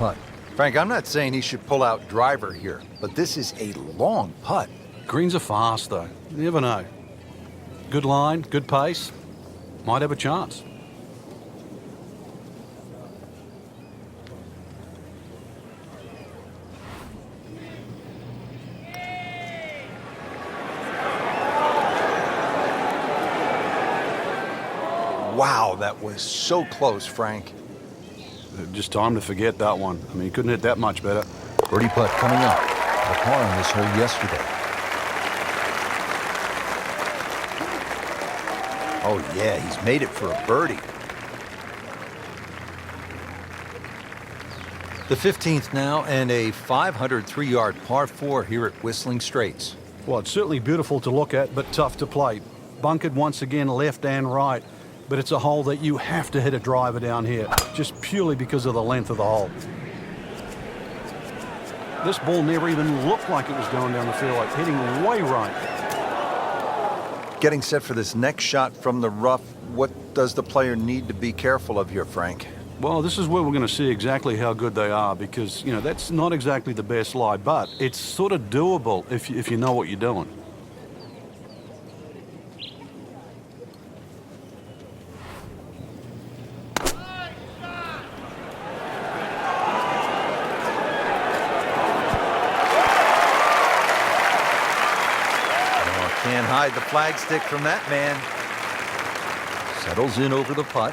Putt. Frank, I'm not saying he should pull out driver here, but this is a long putt. Greens are fast, though. You never know. Good line, good pace. Might have a chance. Wow, that was so close, Frank. Just time to forget that one. I mean, he couldn't hit that much better. Birdie putt coming up. The par on this hole yesterday. Oh, yeah, he's made it for a birdie. The 15th now, and a 503-yard par 4 here at Whistling Straits. Well, it's certainly beautiful to look at, but tough to play. Bunkered once again, left and right. But it's a hole that you have to hit a driver down here, just purely because of the length of the hole. This ball never even looked like it was going down the fairway, hitting way right. Getting set for this next shot from the rough, what does the player need to be careful of here, Frank? Well, this is where we're going to see exactly how good they are because, you know, that's not exactly the best lie, but it's sort of doable if you know what you're doing. Can't hide the flagstick from that man. Settles in over the putt.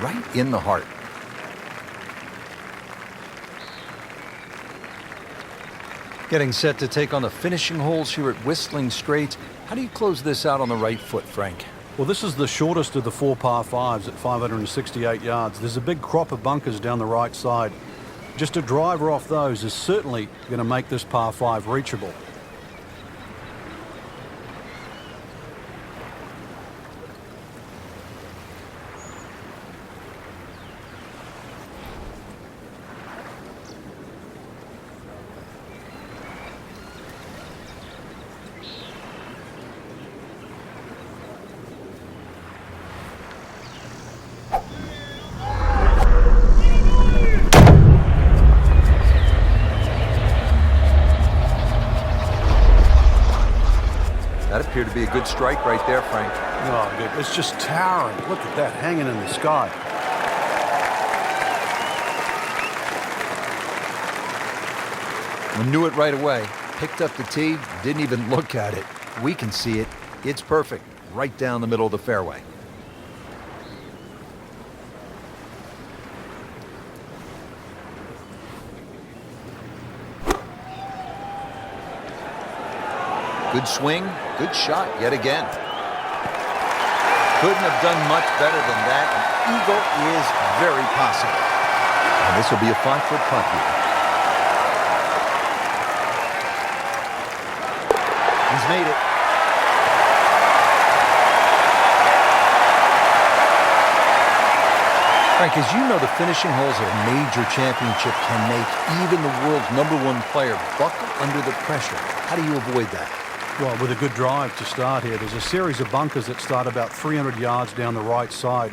Right in the heart. Getting set to take on the finishing holes here at Whistling Straits. How do you close this out on the right foot, Frank? Well, this is the shortest of the 4 par 5s at 568 yards. There's a big crop of bunkers down the right side. Just a driver off those is certainly going to make this par 5 reachable. That appeared to be a good strike right there, Frank. Oh, dude, it's just towering. Look at that hanging in the sky. We knew it right away. Picked up the tee, didn't even look at it. We can see it. It's perfect. Right down the middle of the fairway. Good swing, good shot yet again. Couldn't have done much better than that. An eagle is very possible. And this will be a 5-foot putt here. He's made it. Frank, as you know, the finishing holes of a major championship can make even the world's #1 player buckle under the pressure. How do you avoid that? Well, with a good drive to start here, there's a series of bunkers that start about 300 yards down the right side.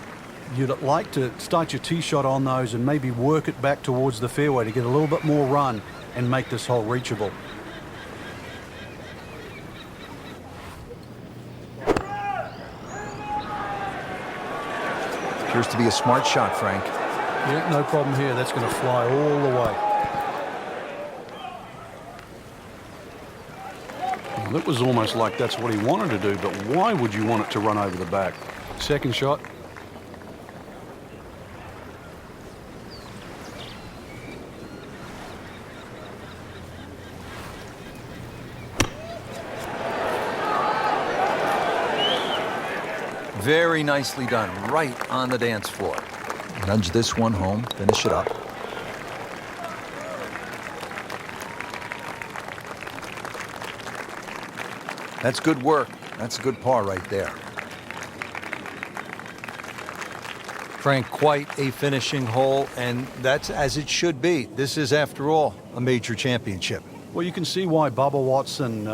You'd like to start your tee shot on those and maybe work it back towards the fairway to get a little bit more run and make this hole reachable. Appears to be a smart shot, Frank. Yeah, no problem here. That's going to fly all the way. Well, it was almost like that's what he wanted to do, but why would you want it to run over the back? Second shot. Very nicely done, right on the dance floor. Nudge this one home, finish it up. That's good work. That's a good par right there. Frank, quite a finishing hole, and that's as it should be. This is, after all, a major championship. Well, you can see why Bubba Watson,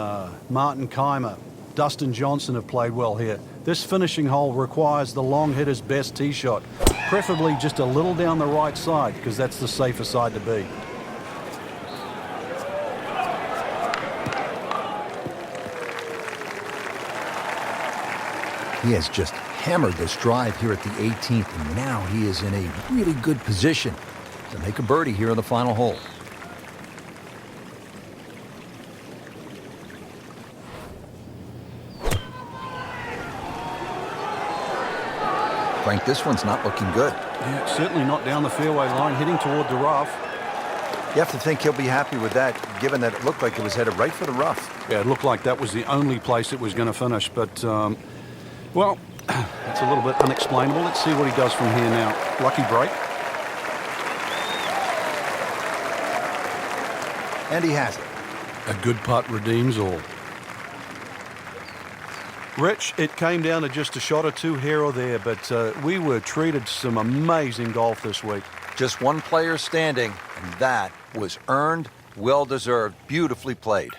Martin Keimer, Dustin Johnson have played well here. This finishing hole requires the long hitter's best tee shot, preferably just a little down the right side, because that's the safer side to be. He has just hammered this drive here at the 18th, and now he is in a really good position to make a birdie here in the final hole. Frank, this one's not looking good. Yeah, certainly not down the fairway line, heading toward the rough. You have to think he'll be happy with that, given that it looked like it was headed right for the rough. Yeah, it looked like that was the only place it was going to finish, but, well, it's a little bit unexplainable. Let's see what he does from here now. Lucky break. And he has it. A good putt redeems all. Rich, it came down to just a shot or two here or there, but we were treated some amazing golf this week. Just one player standing, and that was earned, well-deserved, beautifully played.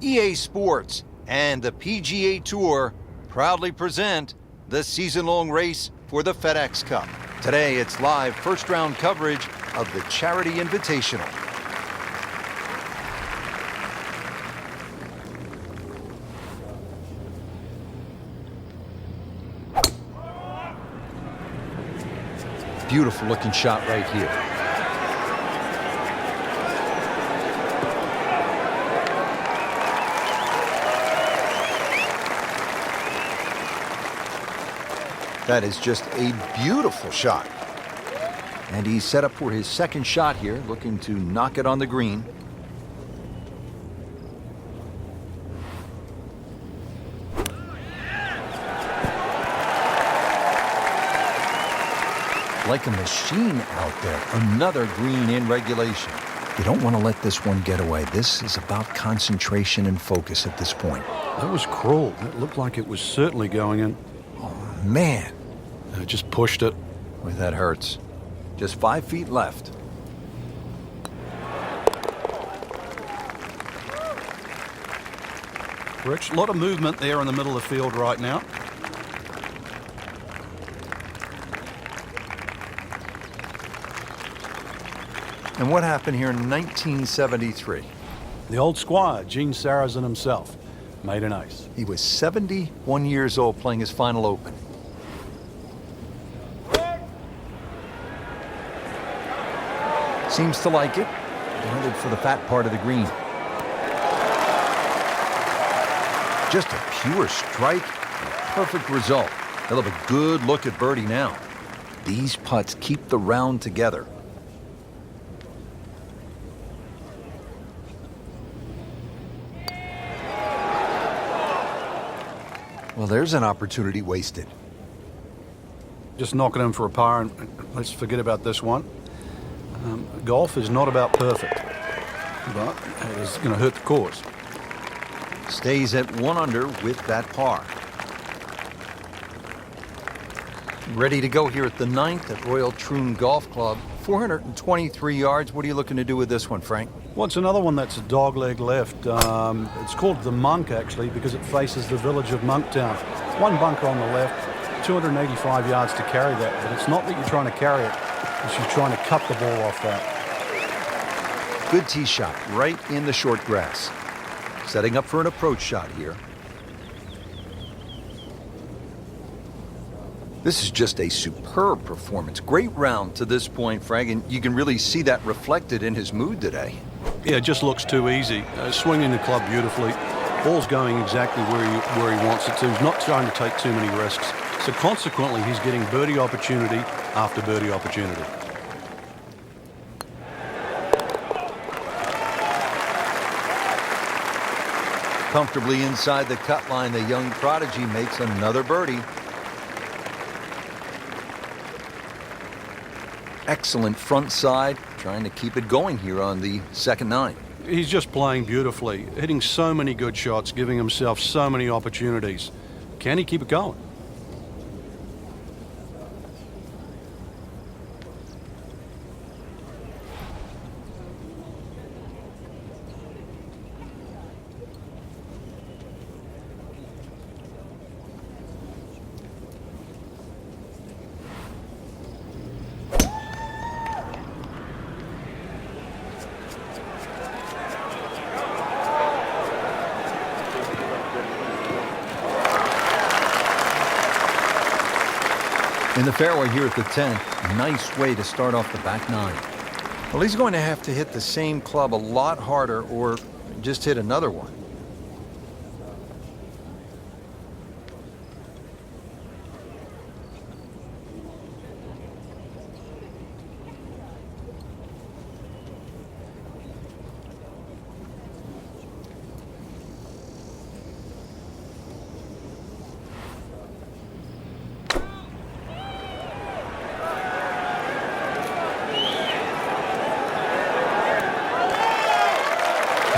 EA Sports and the PGA Tour proudly present the season-long race for the FedEx Cup. Today, it's live first-round coverage of the Charity Invitational. Beautiful looking shot right here. That is just a beautiful shot. And he's set up for his second shot here, looking to knock it on the green. Like a machine out there. Another green in regulation. You don't want to let this one get away. This is about concentration and focus at this point. That was cruel. It looked like it was certainly going in. Oh, man. I just pushed it. Boy, that hurts. Just 5 feet left. Rich, a lot of movement there in the middle of the field right now. And what happened here in 1973? The old squire, Gene Sarazen himself, made an ace. He was 71 years old playing his final Open. Seems to like it. Headed for the fat part of the green. Just a pure strike. A perfect result. He'll have a good look at birdie now. These putts keep the round together. Well, there's an opportunity wasted. Just knocking him for a par, and let's forget about this one. Golf is not about perfect, but it's going to hurt the cause. Stays at 1 under with that par. Ready to go here at the 9th at Royal Troon Golf Club. 423 yards. What are you looking to do with this one, Frank? Well, it's another one that's a dogleg left. It's called the Monk, actually, because it faces the village of Monktown. One bunker on the left, 285 yards to carry that, but it's not that you're trying to carry it, it's you're trying to cut the ball off that. Good tee shot right in the short grass. Setting up for an approach shot here. This is just a superb performance. Great round to this point, Frank, and you can really see that reflected in his mood today. Yeah, it just looks too easy. Swinging the club beautifully. Ball's going exactly where he wants it to. He's not trying to take too many risks. So consequently, he's getting birdie opportunity after birdie opportunity. Comfortably inside the cut line, the young prodigy makes another birdie. Excellent front side, trying to keep it going here on the second 9. He's just playing beautifully, hitting so many good shots, giving himself so many opportunities. Can he keep it going? In the fairway here at the 10th, nice way to start off the back 9. Well, he's going to have to hit the same club a lot harder or just hit another one.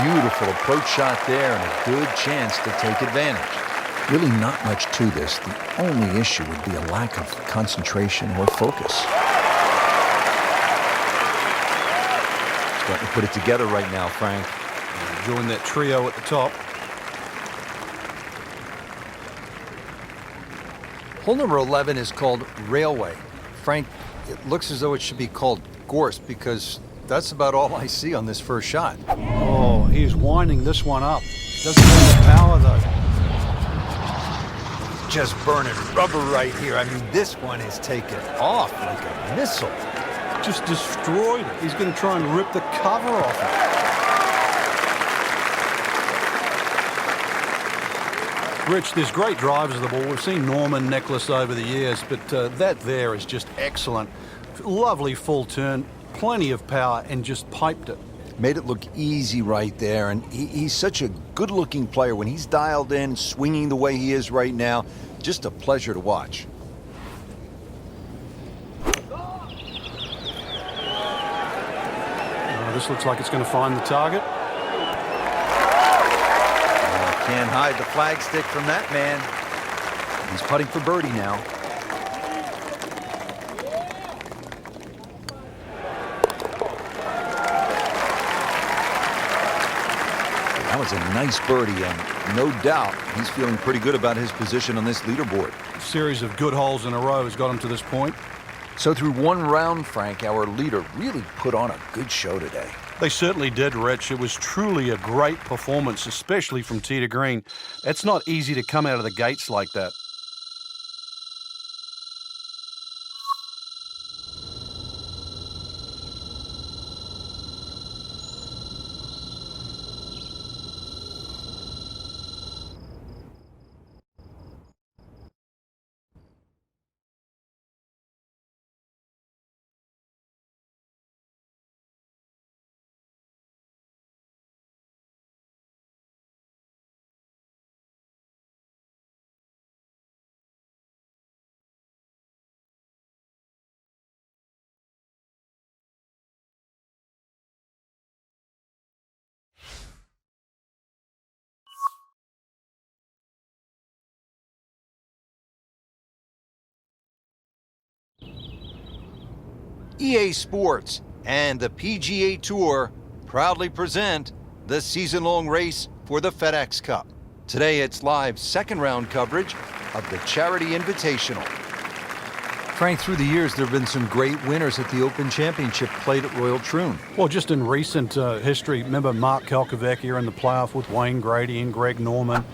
Beautiful approach shot there and a good chance to take advantage. Really not much to this. The only issue would be a lack of concentration or focus. Starting to put it together right now, Frank. Enjoying that trio at the top. Hole number 11 is called Railway. Frank, it looks as though it should be called Gorse because that's about all I see on this first shot. Oh, he is winding this one up. Doesn't have the power, though. Just burning rubber right here. I mean, this one is taken off like a missile. Just destroyed it. He's going to try and rip the cover off it. Rich, there's great drivers of the ball. We've seen Norman, Necklace over the years, but that there is just excellent. Lovely full turn, plenty of power, and just piped it. Made it look easy right there, and he's such a good-looking player. When he's dialed in, swinging the way he is right now, just a pleasure to watch. This looks like it's going to find the target. Can't hide the flagstick from that man. He's putting for birdie now. That was a nice birdie, and no doubt he's feeling pretty good about his position on this leaderboard. A series of good holes in a row has got him to this point. So through one round, Frank, our leader really put on a good show today. They certainly did, Rich. It was truly a great performance, especially from tee to green. It's not easy to come out of the gates like that. EA Sports and the PGA Tour proudly present the season-long race for the FedEx Cup. Today it's live second-round coverage of the Charity Invitational. Frank, through the years, there have been some great winners at the Open Championship played at Royal Troon. Well, just in recent history, remember Mark Kalkovecchia in the playoff with Wayne Grady and Greg Norman.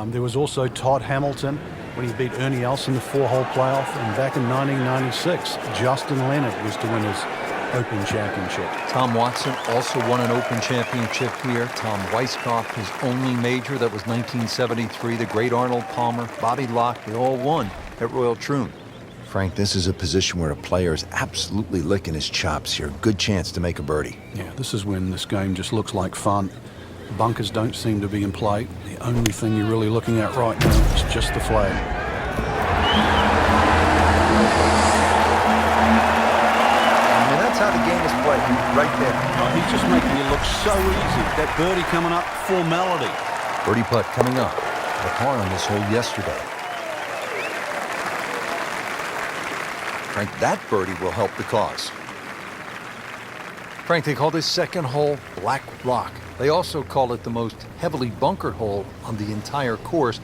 There was also Todd Hamilton when he beat Ernie Els in the four-hole playoff. And back in 1996, Justin Leonard was to win his Open Championship. Tom Watson also won an Open Championship here. Tom Weiskopf, his only major, that was 1973. The great Arnold Palmer, Bobby Locke, they all won at Royal Troon. Frank, this is a position where a player is absolutely licking his chops here. Good chance to make a birdie. Yeah, this is when this game just looks like fun. Bunkers don't seem to be in play. The only thing you're really looking at right now is just the flag. I mean, that's how the game is played, right there. Oh, he's just making it look so easy. That birdie coming up, formality. Birdie putt coming up. The par on this hole yesterday. Frank, that birdie will help the cause. Frank, they call this second hole Black Rock. They also call it the most heavily bunkered hole on the entire course.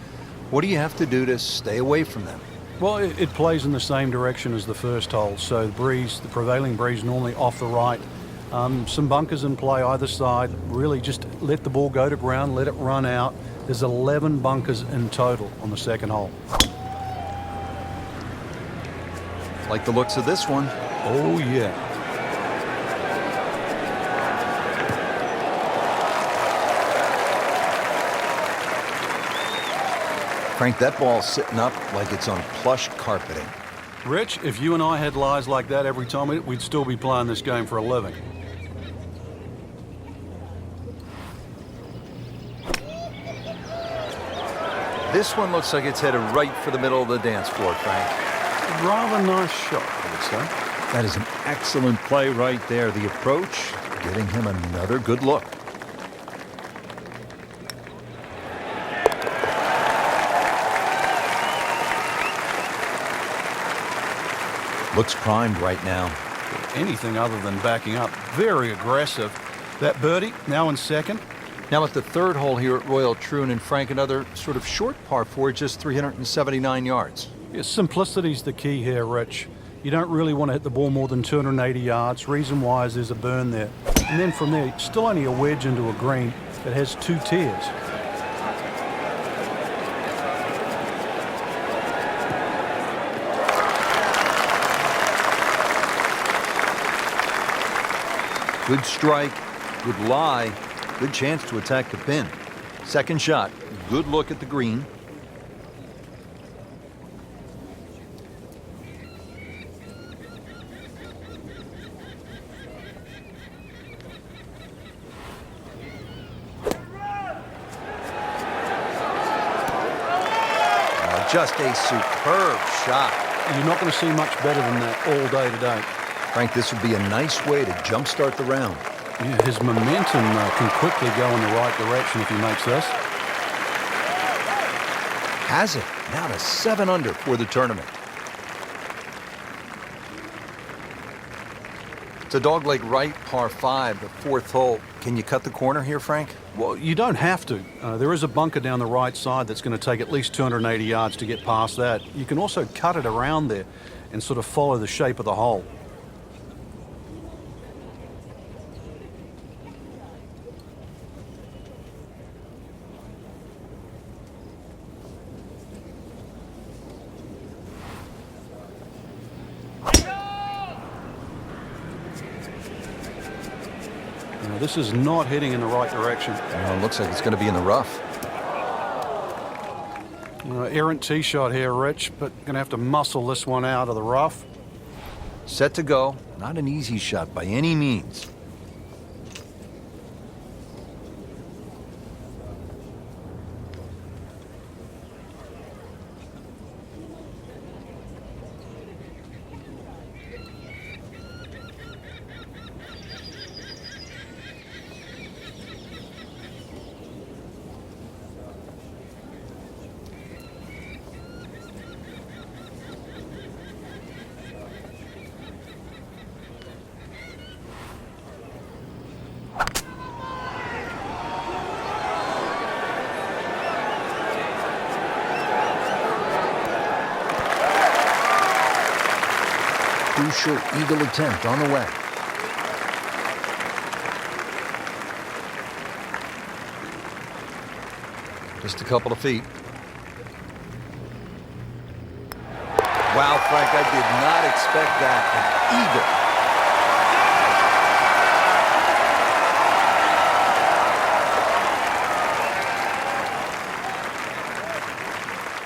What do you have to do to stay away from them? Well, it plays in the same direction as the first hole. So the breeze, the prevailing breeze, normally off the right. Some bunkers in play either side. Really just let the ball go to ground, let it run out. There's 11 bunkers in total on the second hole. Like the looks of this one. Oh, yeah. Frank, that ball's sitting up like it's on plush carpeting. Rich, if you and I had lies like that every time, we'd still be playing this game for a living. This one looks like it's headed right for the middle of the dance floor, Frank. Rather nice shot, I would say. That is an excellent play right there. The approach, getting him another good look. Looks primed right now. Anything other than backing up. Very aggressive. That birdie, now in second. Now at the third hole here at Royal Troon, and Frank, another sort of short par four, just 379 yards. Yeah, simplicity's the key here, Rich. You don't really want to hit the ball more than 280 yards. Reason why is there's a burn there. And then from there, still only a wedge into a green that has 2 tiers. Good strike, good lie, good chance to attack the pin. Second shot, good look at the green. Just a superb shot. You're not going to see much better than that all day today. Frank, this would be a nice way to jumpstart the round. Yeah, his momentum can quickly go in the right direction if he makes this. Has it. Now to 7 under for the tournament. It's a dogleg right, par 5, the 4th hole. Can you cut the corner here, Frank? Well, you don't have to. There is a bunker down the right side that's going to take at least 280 yards to get past that. You can also cut it around there and sort of follow the shape of the hole. This is not heading in the right direction. It looks like it's going to be in the rough. Errant tee shot here, Rich, but going to have to muscle this one out of the rough. Set to go. Not an easy shot by any means. Crucial eagle attempt on the way. Just a couple of feet. Wow, Frank, I did not expect that. An eagle.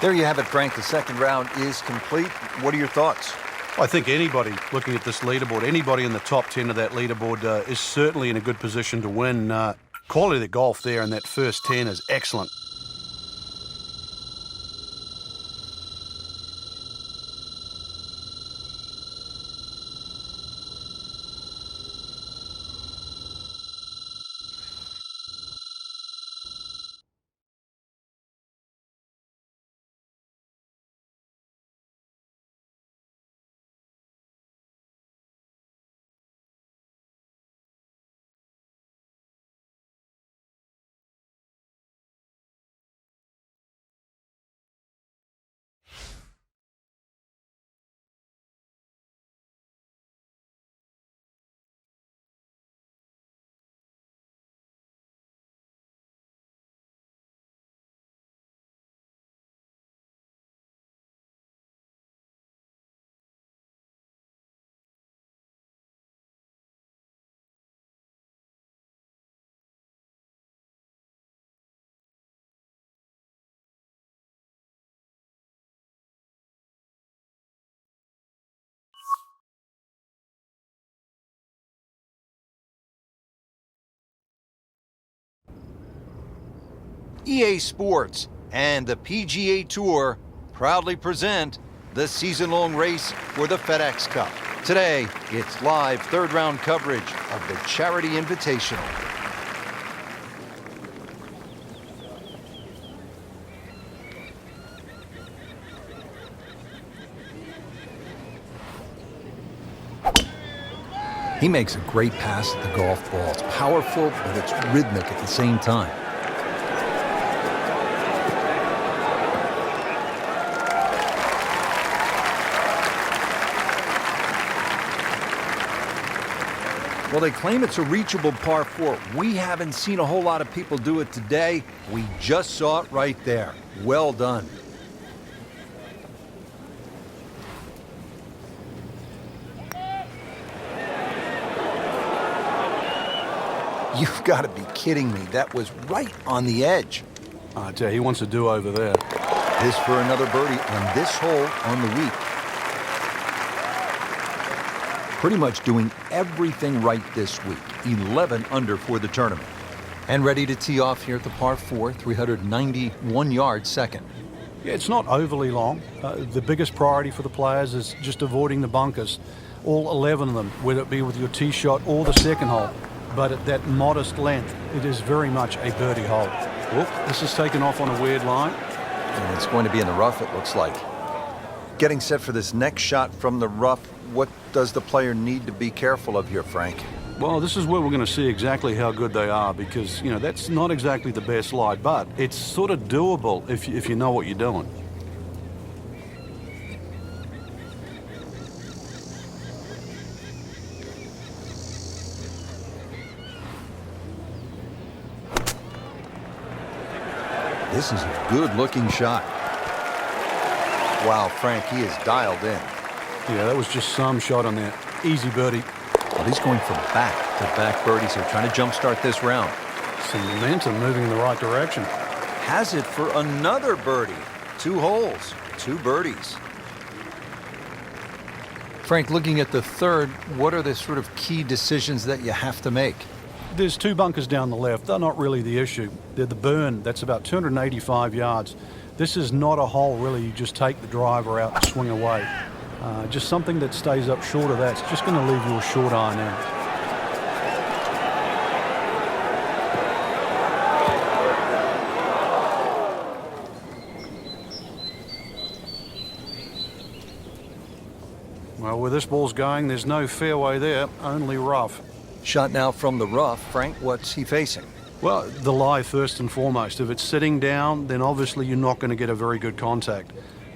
There you have it, Frank. The second round is complete. What are your thoughts? I think anybody looking at this leaderboard, anybody in the top 10 of that leaderboard is certainly in a good position to win. Quality of the golf there in that first 10 is excellent. EA Sports and the PGA Tour proudly present the season-long race for the FedEx Cup. Today, it's live third-round coverage of the Charity Invitational. He makes a great pass at the golf ball. It's powerful, but it's rhythmic at the same time. Well, they claim it's a reachable par 4. We haven't seen a whole lot of people do it today. We just saw it right there. Well done. You've got to be kidding me. That was right on the edge. I tell you, he wants a do-over there. This for another birdie on this hole on the week. Pretty much doing everything right this week. 11 under for the tournament. And ready to tee off here at the par 4, 391 yards second. Yeah, it's not overly long. The biggest priority for the players is just avoiding the bunkers. All 11 of them, whether it be with your tee shot or the second hole. But at that modest length, it is very much a birdie hole. Oop, this is taken off on a weird line. And it's going to be in the rough, it looks like. Getting set for this next shot from the rough, what does the player need to be careful of here, Frank? Well, this is where we're going to see exactly how good they are because, you know, that's not exactly the best lie, but it's sort of doable if you know what you're doing. This is a good-looking shot. Wow, Frank, he is dialed in. Yeah, that was just some shot on there. Easy birdie. Well, he's going from back-to-back birdies here, trying to jumpstart this round. Some momentum moving in the right direction. Has it for another birdie. 2 holes, 2 birdies. Frank, looking at the third, what are the sort of key decisions that you have to make? There's 2 bunkers down the left. They're not really the issue. They're the burn. That's about 285 yards. This is not a hole, really. You just take the driver out and swing away. Just something that stays up short of that's just going to leave you a short iron in. Well, where this ball's going, there's no fairway there, only rough. Shot now from the rough. Frank, what's he facing? Well, the lie first and foremost. If it's sitting down, then obviously you're not going to get a very good contact.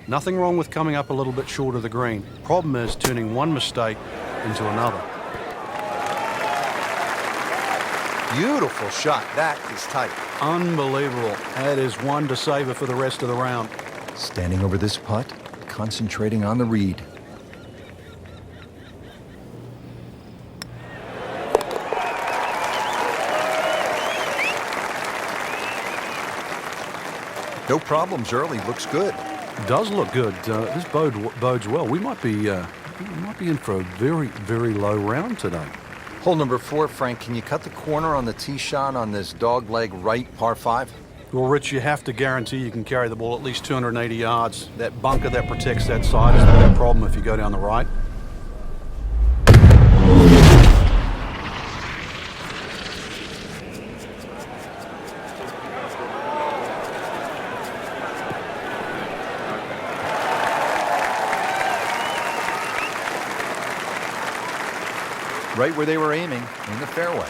Nothing wrong with coming up a little bit short of the green. Problem is turning one mistake into another. Beautiful shot. That is tight. Unbelievable. That is one to savor for the rest of the round. Standing over this putt, concentrating on the read. No problems early. Looks good. Does look good. This bodes well. We might be in for a very, very low round today. Hole number 4, Frank. Can you cut the corner on the tee shot on this dog leg right par 5? Well, Rich, you have to guarantee you can carry the ball at least 280 yards. That bunker that protects that side is not a problem if you go down the right. Right where they were aiming, in the fairway.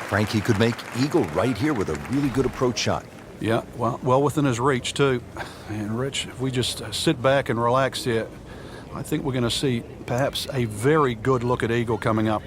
Frankie could make eagle right here with a really good approach shot. Yeah, well within his reach, too. And, Rich, if we just sit back and relax here, I think we're going to see perhaps a very good look at eagle coming up.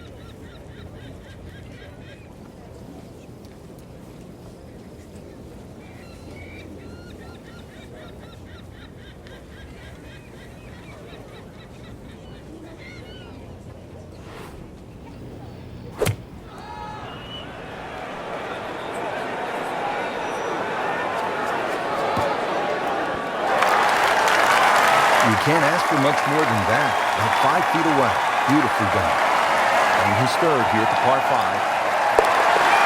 You can't ask for much more than that. About 5 feet away. Beautifully done. And his third here at the par 5.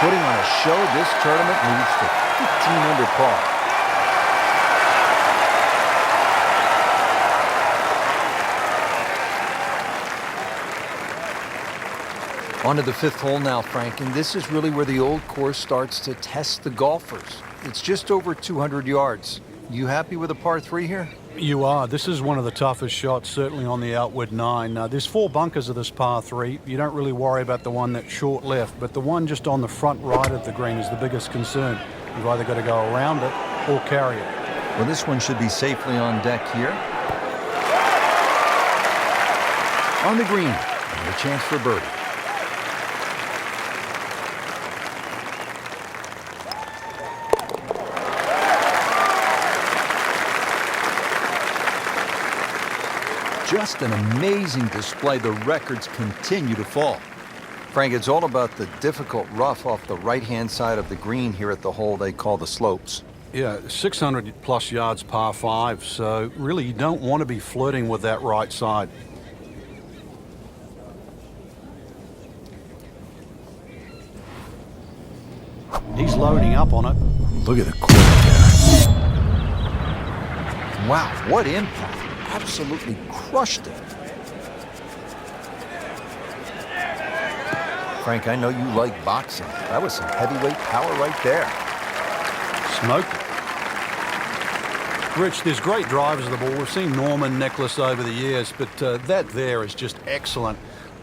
Putting on a show, this tournament moves to 15 under par. On to the 5th hole now, Frank, and this is really where the old course starts to test the golfers. It's just over 200 yards. You happy with a par 3 here? You are. This is one of the toughest shots, certainly on the outward 9. There's 4 bunkers of this par 3. You don't really worry about the one that's short left, but the one just on the front right of the green is the biggest concern. You've either got to go around it or carry it. Well, this one should be safely on deck here. On the green, and a chance for birdie. just an amazing display. The records continue to fall. Frank, it's all about the difficult rough off the right-hand side of the green here at the hole they call the slopes. Yeah, 600 plus yards par 5, so really you don't want to be flirting with that right side. He's loading up on it. Look at the quarter there. Wow, what impact. Absolutely crushed it. Frank, I know you like boxing. That was some heavyweight power right there. Smoked it. Rich, there's great drivers of the ball. We've seen Norman, Nicholas over the years, but that there is just excellent.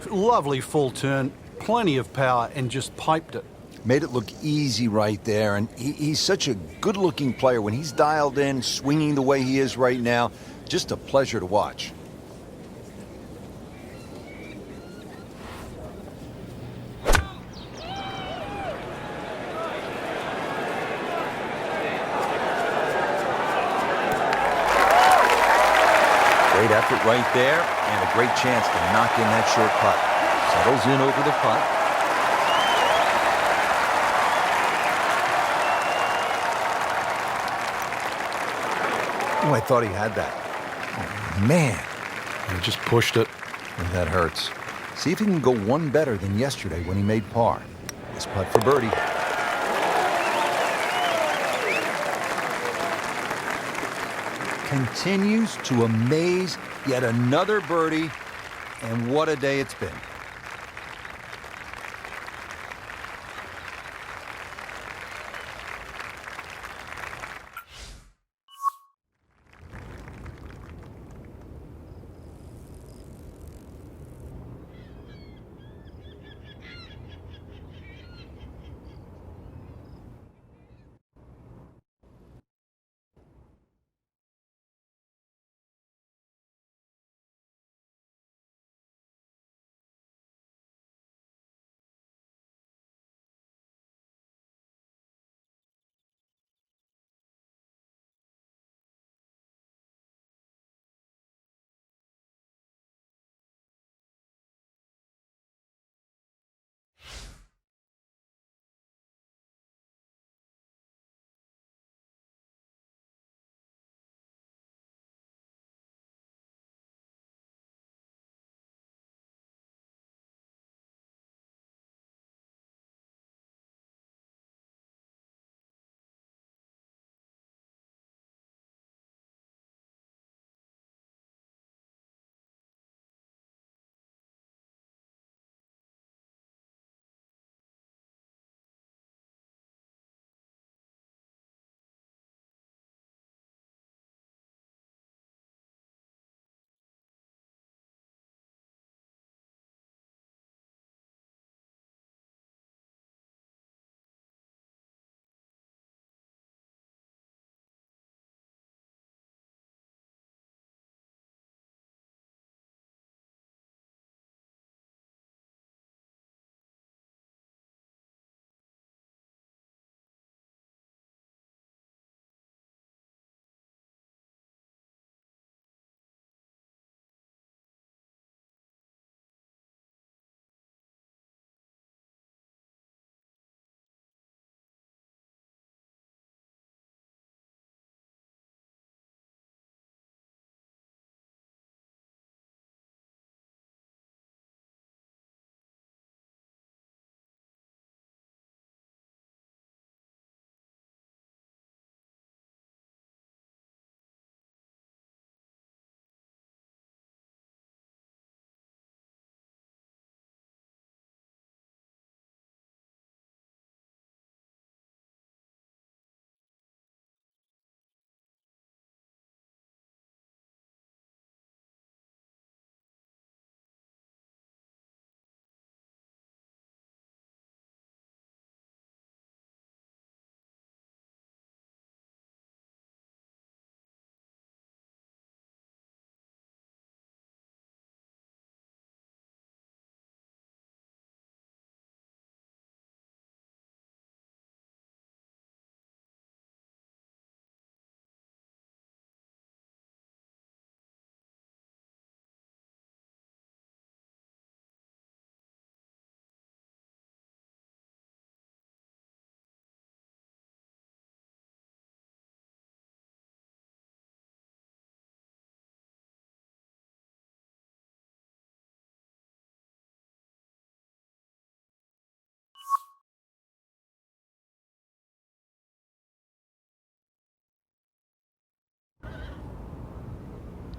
Lovely full turn, plenty of power, and just piped it. Made it look easy right there, and he's such a good-looking player. When he's dialed in, swinging the way he is right now, just a pleasure to watch. Great effort right there, and a great chance to knock in that short putt. Settles in over the putt. Oh, I thought he had that. Oh, man. He just pushed it. And that hurts. See if he can go one better than yesterday when he made par. This putt for birdie. Continues to amaze. Yet another birdie. And what a day it's been.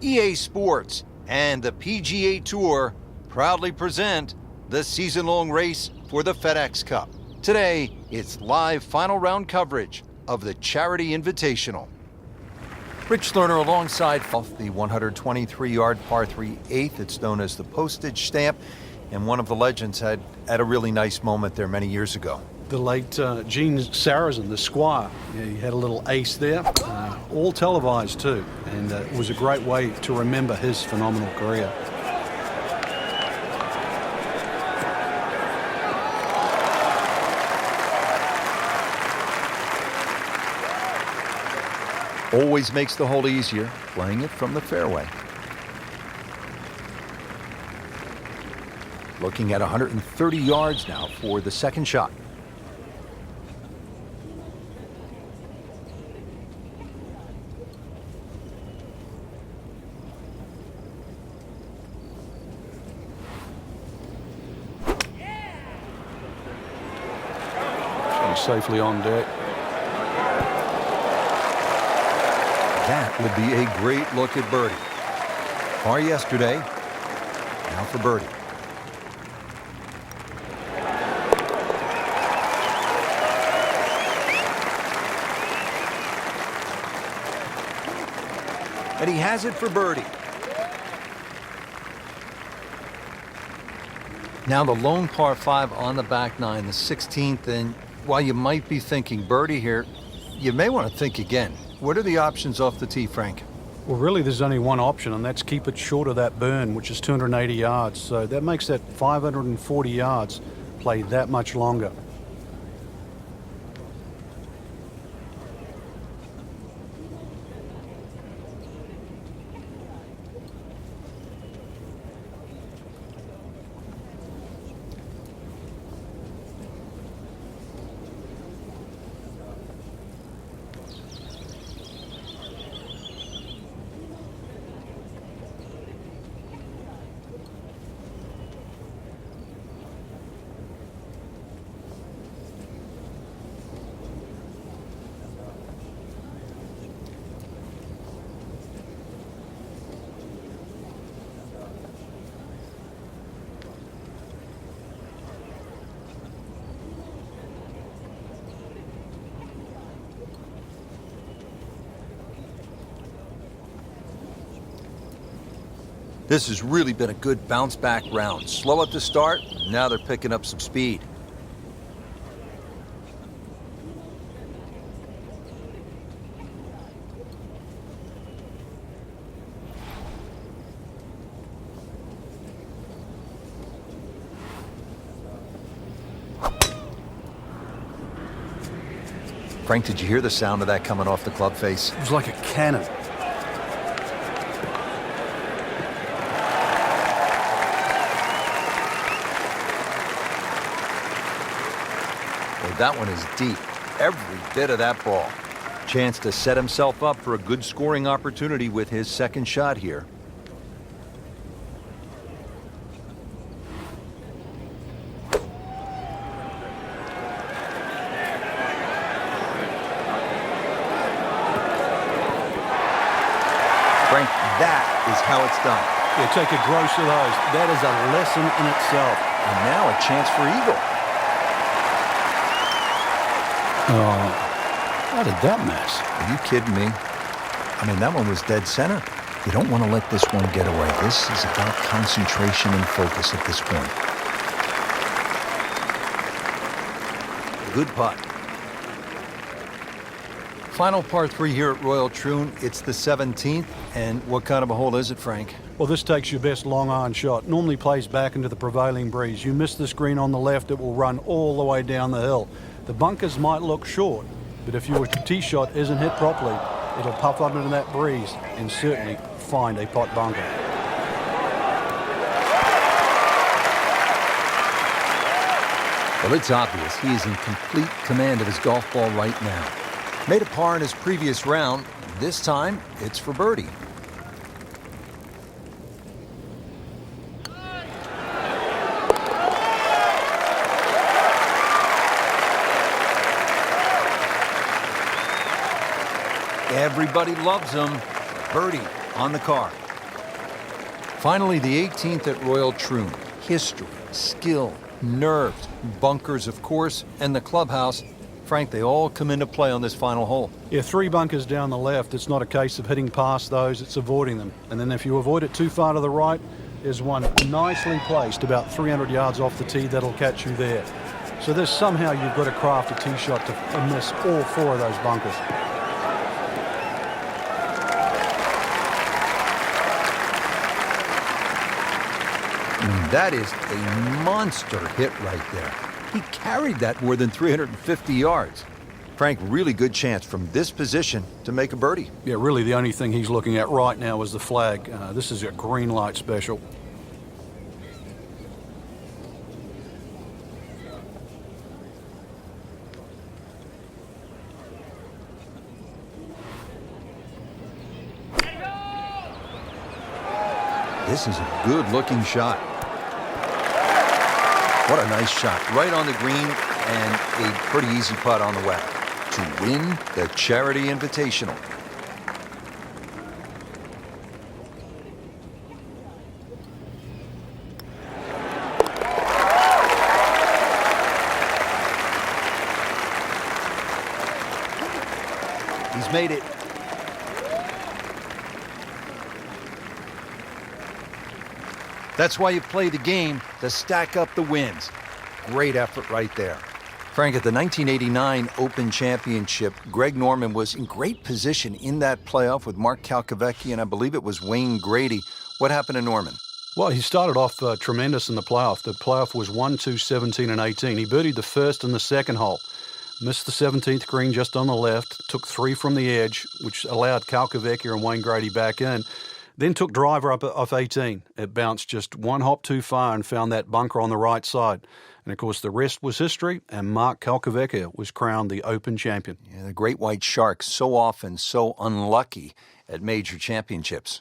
EA Sports and the PGA Tour proudly present the season-long race for the FedEx Cup. Today, it's live final round coverage of the Charity Invitational. Rich Lerner alongside off the 123-yard par 3 8th. It's known as the postage stamp, and one of the legends had a really nice moment there many years ago. The late Gene Sarazen, the Squire, he had a little ace there, all televised too, and it was a great way to remember his phenomenal career. Always makes the hole easier, playing it from the fairway. Looking at 130 yards now for the second shot. Safely on deck. That would be a great look at birdie. Par yesterday, now for birdie. And he has it for birdie. Now the lone par 5 on the back nine, the 16th, and while you might be thinking birdie here, you may want to think again. What are the options off the tee, Frank? Well, really, there's only one option, and that's keep it short of that burn, which is 280 yards. So that makes that 540 yards play that much longer. This has really been a good bounce-back round. Slow at the start, now they're picking up some speed. Frank, did you hear the sound of that coming off the club face? It was like a cannon. That one is deep, every bit of that ball. Chance to set himself up for a good scoring opportunity with his second shot here. Frank, that is how it's done. Yeah, take a gross of those. That is a lesson in itself. And now a chance for eagle. Oh, how did that miss? Are you kidding me? I mean, that one was dead center. You don't want to let this one get away. This is about concentration and focus at this point. Good putt. Final par 3 here at Royal Troon. It's the 17th. And what kind of a hole is it, Frank? Well, this takes your best long iron shot. Normally plays back into the prevailing breeze. You miss this green on the left, it will run all the way down the hill. The bunkers might look short, but if your tee shot isn't hit properly, it'll puff up into that breeze and certainly find a pot bunker. Well, it's obvious he is in complete command of his golf ball right now. Made a par in his previous round. This time, it's for birdie. Everybody loves him. Birdie on the card. Finally, the 18th at Royal Troon. History, skill, nerves, bunkers, of course, and the clubhouse. Frank, they all come into play on this final hole. Yeah, 3 bunkers down the left. It's not a case of hitting past those, it's avoiding them. And then if you avoid it too far to the right, there's one nicely placed about 300 yards off the tee that'll catch you there. So there's somehow you've got to craft a tee shot to miss all 4 of those bunkers. That is a monster hit right there. He carried that more than 350 yards. Frank, really good chance from this position to make a birdie. Yeah, really the only thing he's looking at right now is the flag. This is a green light special. This is a good-looking shot. What a nice shot. Right on the green and a pretty easy putt on the way to win the Charity Invitational. He's made it. That's why you play the game, to stack up the wins. Great effort right there. Frank, at the 1989 Open Championship, Greg Norman was in great position in that playoff with Mark Calcavecchi, and I believe it was Wayne Grady. What happened to Norman? Well, he started off tremendous in the playoff. The playoff was 1, 2, 17, and 18. He birdied the first and the second hole. Missed the 17th green just on the left, took 3 from the edge, which allowed Calcavecchi and Wayne Grady back in. Then took driver up off 18. It bounced just 1 hop too far and found that bunker on the right side. And, of course, the rest was history, and Mark Calcavecchi was crowned the Open champion. Yeah, the great white shark, so often so unlucky at major championships.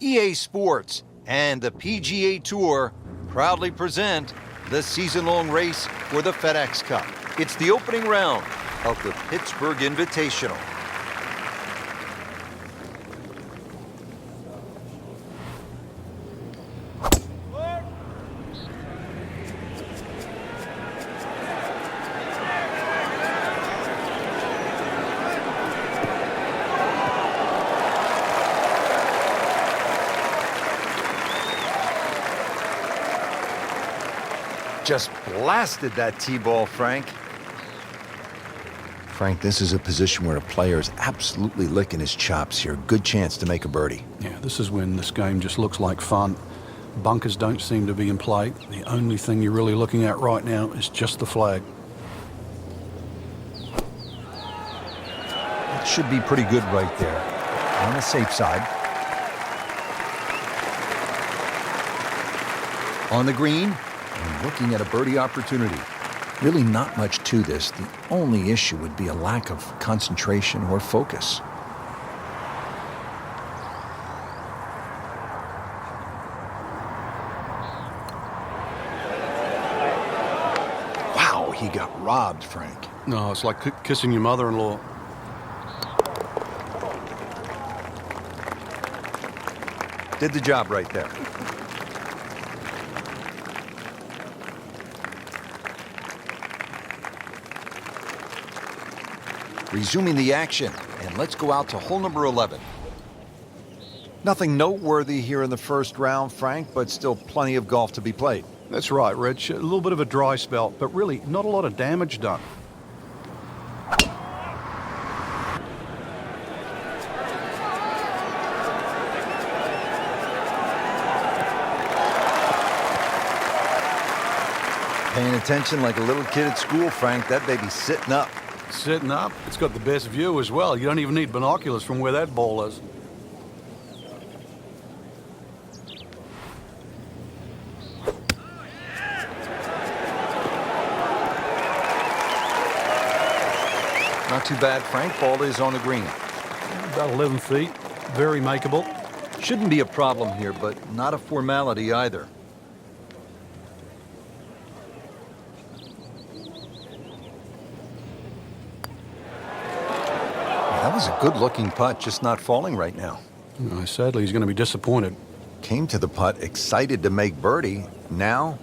EA Sports and the PGA Tour proudly present the season-long race for the FedEx Cup. It's the opening round of the Pittsburgh Invitational. Just blasted that tee ball, Frank. Frank, this is a position where a player is absolutely licking his chops here. Good chance to make a birdie. Yeah, this is when this game just looks like fun. Bunkers don't seem to be in play. The only thing you're really looking at right now is just the flag. That should be pretty good right there. On the safe side. On the green, and looking at a birdie opportunity. Really not much to this. The only issue would be a lack of concentration or focus. Wow, he got robbed, Frank. No, it's like kissing your mother-in-law. Did the job right there. Resuming the action, and let's go out to hole number 11. Nothing noteworthy here in the first round, Frank, but still plenty of golf to be played. That's right, Rich. A little bit of a dry spell, but really not a lot of damage done. Paying attention like a little kid at school, Frank. That baby's sitting up. Sitting up. It's got the best view as well. You don't even need binoculars from where that ball is. Not too bad, Frank. Ball is on the green. About 11 feet. Very makeable. Shouldn't be a problem here, but not a formality either. That was a good-looking putt, just not falling right now. Sadly, he's going to be disappointed. Came to the putt excited to make birdie. Now,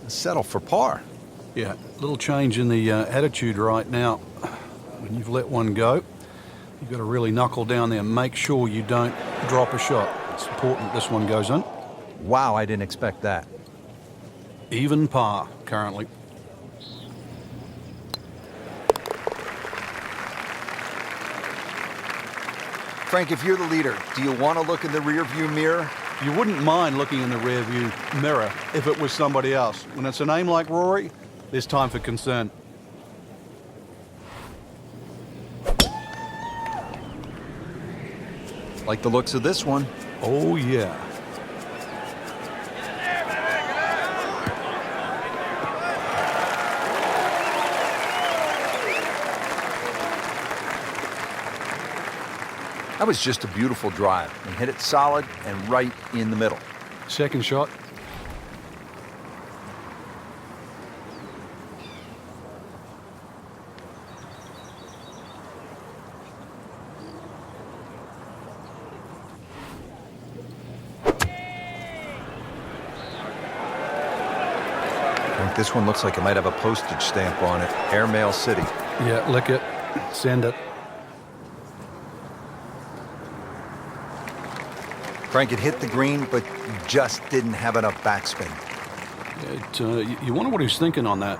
settle for par. Yeah, a little change in the attitude right now. When you've let one go, you've got to really knuckle down there and make sure you don't drop a shot. It's important this one goes in. Wow, I didn't expect that. Even par currently. Frank, if you're the leader, do you want to look in the rearview mirror? You wouldn't mind looking in the rearview mirror if it was somebody else. When it's a name like Rory, there's time for concern. Like the looks of this one. Oh, yeah. That was just a beautiful drive. He hit it solid and right in the middle. Second shot. This one looks like it might have a postage stamp on it. Airmail City. Yeah, lick it. Send it. Frank, it hit the green, but just didn't have enough backspin. You wonder what he's thinking on that.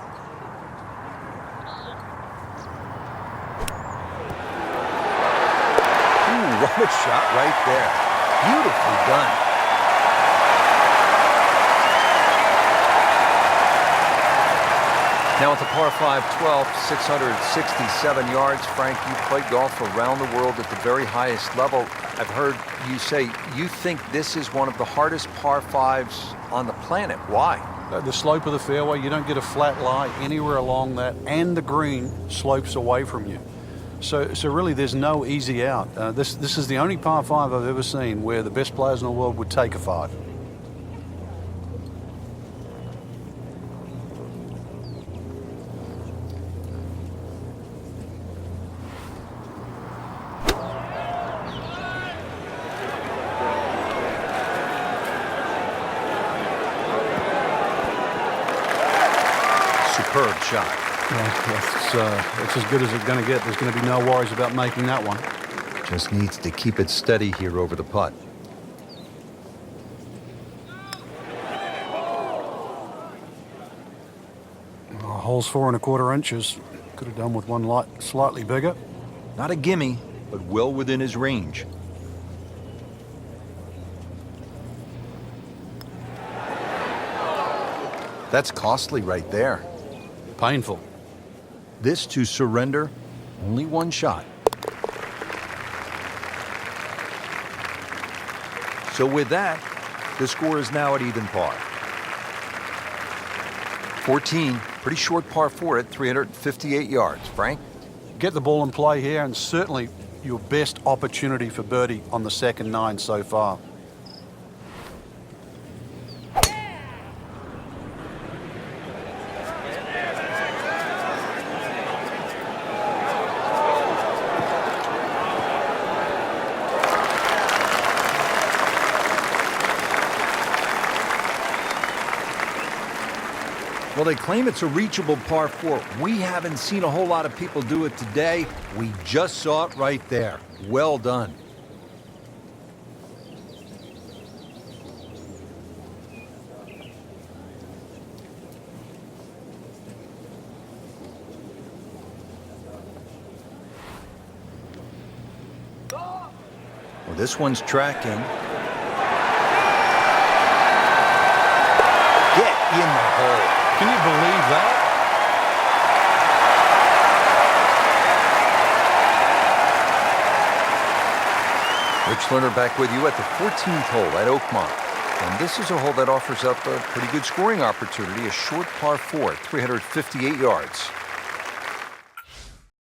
Ooh, what a shot right there. Beautifully done. Now at the par 5, 12, 667 yards. Frank, you played golf around the world at the very highest level. I've heard you say you think this is one of the hardest par 5s on the planet. Why? The slope of the fairway, you don't get a flat lie anywhere along that, and the green slopes away from you. So really there's no easy out. This is the only par 5 I've ever seen where the best players in the world would take a 5. Superb shot. Yeah, it's as good as it's going to get. There's going to be no worries about making that one. Just needs to keep it steady here over the putt. Hole's 4 1/4 inches. Could have done with one light slightly bigger. Not a gimme, but well within his range. That's costly right there. Painful. This to surrender, only one shot. So with that, the score is now at even par. 14, pretty short par 4 at 358 yards. Frank? Get the ball in play here, and certainly your best opportunity for birdie on the second 9 so far. Well, they claim it's a reachable par 4. We haven't seen a whole lot of people do it today. We just saw it right there. Well done. Well, this one's tracking. Get in the hole. Can you believe that? Rich Lerner back with you at the 14th hole at Oakmont. And this is a hole that offers up a pretty good scoring opportunity, a short par 4, 358 yards.